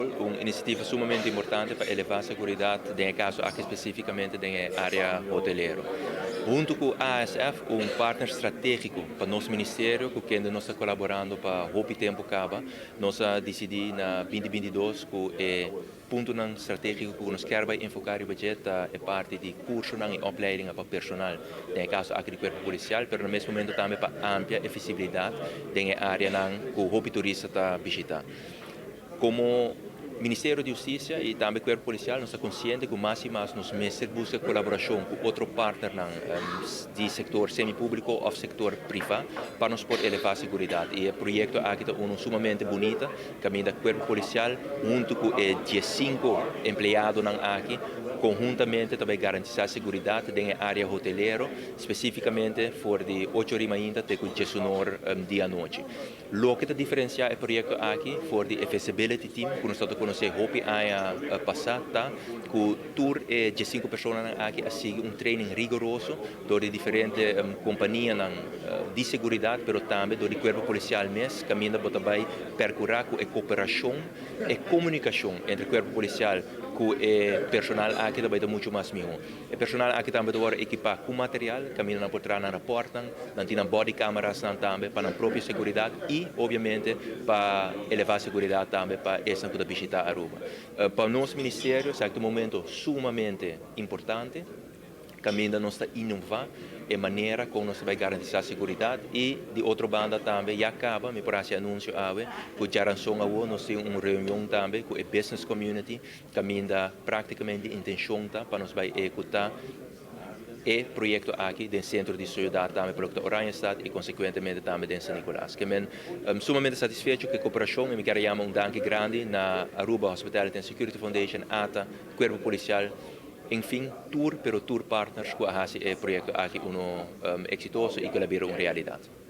Un iniziativa sumamente importante para elevar a seguridad, en caso aquí específicamente en área hotelero. Junto com a ASF, um partner estratégico para nosso ministério, que ainda nós está colaborando para o tempo acaba, nós decidimos na 2022 que é ponto não estratégico que nós queremos enfocar o budget é parte de curso e opleiding para personal, em caso aqui do corpo policial, mas no mesmo momento também para ampla acessibilidade na área que o turista está visitando. Como Ministério de Justiça e também o Corpo Policial, nós estamos conscientes que mais e mais nos meses busca colaboração com outro partner de setor semi-público ou setor privado para nos poder elevar a segurança. E o projeto aqui é sumamente bonito, caminho do Corpo Policial, junto com 15 empregados aqui, conjuntamente também garantir a segurança na área hoteleira, especificamente for de 8 horas ainda até 19 dia à noite. O que diferencia o projeto aqui for de accessibility team, que nós estamos conhecendo hopi a passata, que tour de 5 pessoas aqui a seguir training rigoroso de diferentes companhias de segurança, mas também do corpo policial mesmo, caminho para também percorrer a cooperação e comunicação entre o corpo policial e o personal aqui também é muito mais melhor. O personal aqui também deve equipar com material, caminho por trás na porta, não tem body cameras também para a própria segurança e, obviamente, para elevar a segurança também para essa que visitar a Aruba. Para o nosso ministério, é um momento sumamente importante, caminho nós está inovar a maneira como nós vai garantir a segurança e de outra banda também já acaba, me parece anúncio que já lançou agora nós temos uma reunião também com a business community, caminho praticamente de intenção para nós vai executar e projeto aqui do centro de cidade também para o Oranjestad e consequentemente também de São Nicolás. Que sumamente satisfeito com a cooperação e me quero chamar danke grande na Aruba Hospitality and Security Foundation, ATA, Corpo Policial. Enfim, tour partners que a projeto aqui exitoso e que ele vira uma realidade.